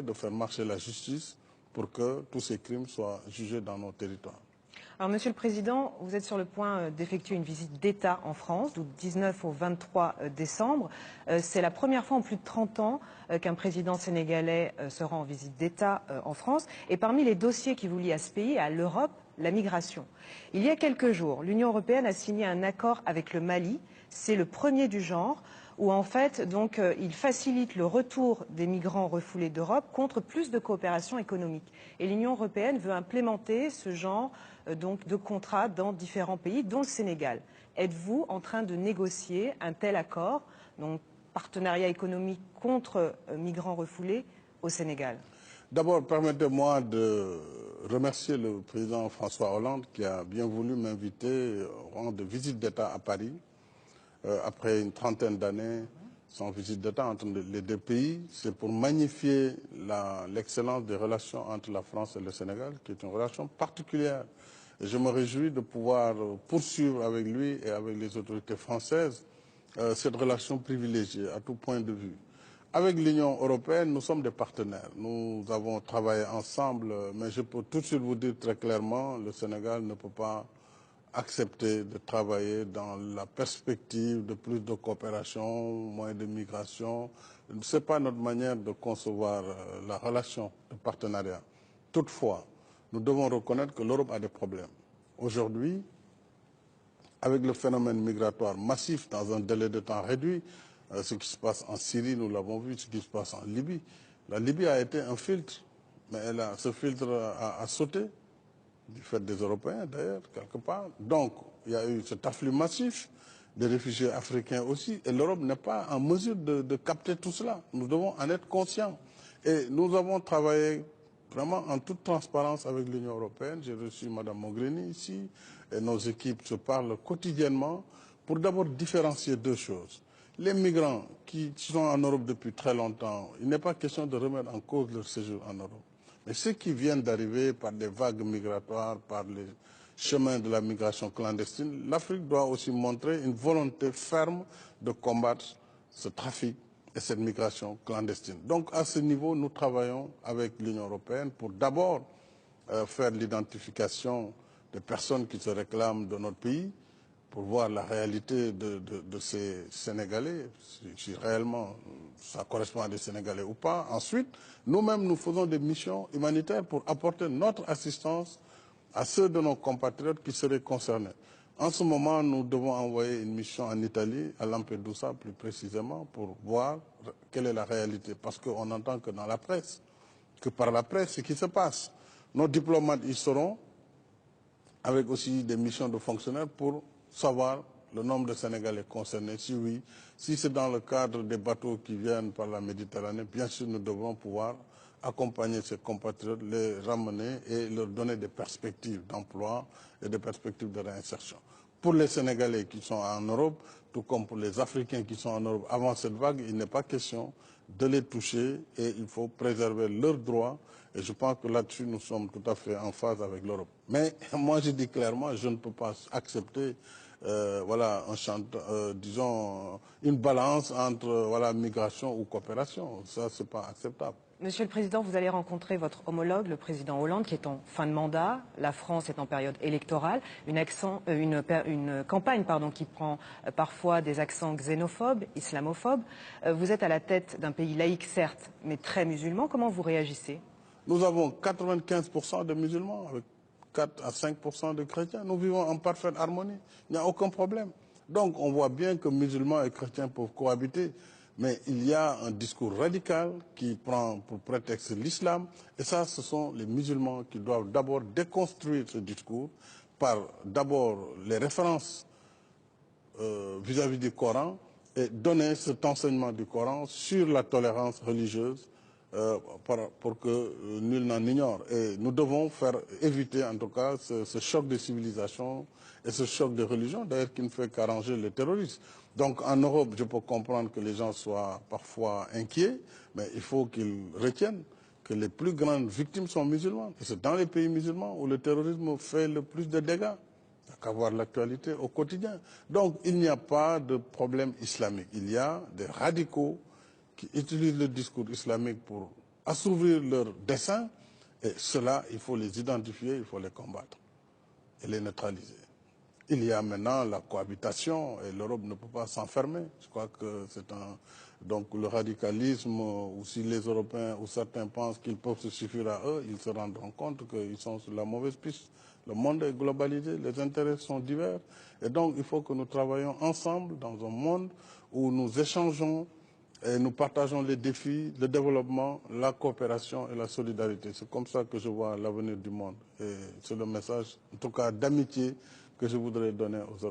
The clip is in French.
de faire marcher la justice pour que tous ces crimes soient jugés dans nos territoires. Alors, Monsieur le Président, vous êtes sur le point d'effectuer une visite d'État en France, du 19 au 23 décembre. C'est la première fois en plus de 30 ans qu'un président sénégalais se rend en visite d'État en France. Et parmi les dossiers qui vous lient à ce pays, à l'Europe, la migration. Il y a quelques jours, l'Union européenne a signé un accord avec le Mali. C'est le premier du genre, où en fait, donc, il facilite le retour des migrants refoulés d'Europe contre plus de coopération économique. Et l'Union européenne veut implémenter ce genre donc, de contrats dans différents pays, dont le Sénégal. Êtes-vous en train de négocier un tel accord, donc partenariat économique contre migrants refoulés au Sénégal? D'abord, permettez-moi de remercier le président François Hollande qui a bien voulu m'inviter au rang de visite d'État à Paris. Après une trentaine d'années sans visite d'État entre les deux pays, c'est pour magnifier l'excellence des relations entre la France et le Sénégal, qui est une relation particulière. Et je me réjouis de pouvoir poursuivre avec lui et avec les autorités françaises cette relation privilégiée à tout point de vue. Avec l'Union européenne, nous sommes des partenaires. Nous avons travaillé ensemble, mais je peux tout de suite vous dire très clairement, le Sénégal ne peut pas accepter de travailler dans la perspective de plus de coopération, moins de migration. Ce n'est pas notre manière de concevoir la relation de partenariat. Toutefois, nous devons reconnaître que l'Europe a des problèmes. Aujourd'hui, avec le phénomène migratoire massif dans un délai de temps réduit, ce qui se passe en Syrie, nous l'avons vu, ce qui se passe en Libye. La Libye a été un filtre, mais ce filtre a sauté, du fait des Européens d'ailleurs, quelque part. Donc, il y a eu cet afflux massif des réfugiés africains aussi, et l'Europe n'est pas en mesure de capter tout cela. Nous devons en être conscients. Et nous avons travaillé vraiment en toute transparence avec l'Union européenne. J'ai reçu Mme Mogherini ici, et nos équipes se parlent quotidiennement pour d'abord différencier deux choses. Les migrants qui sont en Europe depuis très longtemps, il n'est pas question de remettre en cause leur séjour en Europe. Mais ceux qui viennent d'arriver par des vagues migratoires, par les chemins de la migration clandestine, l'Afrique doit aussi montrer une volonté ferme de combattre ce trafic et cette migration clandestine. Donc à ce niveau, nous travaillons avec l'Union européenne pour d'abord faire l'identification des personnes qui se réclament de notre pays, pour voir la réalité de ces Sénégalais, si réellement ça correspond à des Sénégalais ou pas. Ensuite, nous-mêmes, nous faisons des missions humanitaires pour apporter notre assistance à ceux de nos compatriotes qui seraient concernés. En ce moment, nous devons envoyer une mission en Italie, à Lampedusa plus précisément, pour voir quelle est la réalité. Parce qu'on n'entend que dans la presse, que par la presse, ce qui se passe. Nos diplomates y seront, avec aussi des missions de fonctionnaires pour savoir le nombre de Sénégalais concernés, si oui, si c'est dans le cadre des bateaux qui viennent par la Méditerranée, bien sûr nous devrons pouvoir accompagner ces compatriotes, les ramener et leur donner des perspectives d'emploi et des perspectives de réinsertion. Pour les Sénégalais qui sont en Europe, tout comme pour les Africains qui sont en Europe, avant cette vague, il n'est pas question de les toucher et il faut préserver leurs droits. Et je pense que là-dessus, nous sommes tout à fait en phase avec l'Europe. Mais moi, je dis clairement, je ne peux pas accepter voilà, disons, une balance entre voilà, migration ou coopération. Ça, ce n'est pas acceptable. Monsieur le Président, vous allez rencontrer votre homologue, le président Hollande, qui est en fin de mandat. La France est en période électorale. Une campagne qui prend parfois des accents xénophobes, islamophobes. Vous êtes à la tête d'un pays laïque, certes, mais très musulman. Comment vous réagissez? Nous avons 95% de musulmans, avec 4 à 5% de chrétiens. Nous vivons en parfaite harmonie. Il n'y a aucun problème. Donc on voit bien que musulmans et chrétiens peuvent cohabiter. Mais il y a un discours radical qui prend pour prétexte l'islam. Et ça, ce sont les musulmans qui doivent d'abord déconstruire ce discours par d'abord les références vis-à-vis du Coran et donner cet enseignement du Coran sur la tolérance religieuse pour que nul n'en ignore. Et nous devons faire éviter en tout cas ce choc de civilisation et ce choc de religion, d'ailleurs qui ne fait qu'arranger les terroristes. Donc en Europe, je peux comprendre que les gens soient parfois inquiets, mais il faut qu'ils retiennent que les plus grandes victimes sont musulmanes. Et c'est dans les pays musulmans où le terrorisme fait le plus de dégâts. Il n'y a qu'à voir l'actualité au quotidien. Donc il n'y a pas de problème islamique. Il y a des radicaux qui utilisent le discours islamique pour assouvir leurs desseins. Et cela, il faut les identifier, il faut les combattre et les neutraliser. Il y a maintenant la cohabitation et l'Europe ne peut pas s'enfermer. Je crois que c'est un... Donc le radicalisme, ou si les Européens ou certains pensent qu'ils peuvent se suffire à eux, ils se rendront compte qu'ils sont sur la mauvaise piste. Le monde est globalisé, les intérêts sont divers. Et donc il faut que nous travaillions ensemble dans un monde où nous échangeons et nous partageons les défis, le développement, la coopération et la solidarité. C'est comme ça que je vois l'avenir du monde. Et c'est le message, en tout cas d'amitié, que je voudrais donner aux Européens.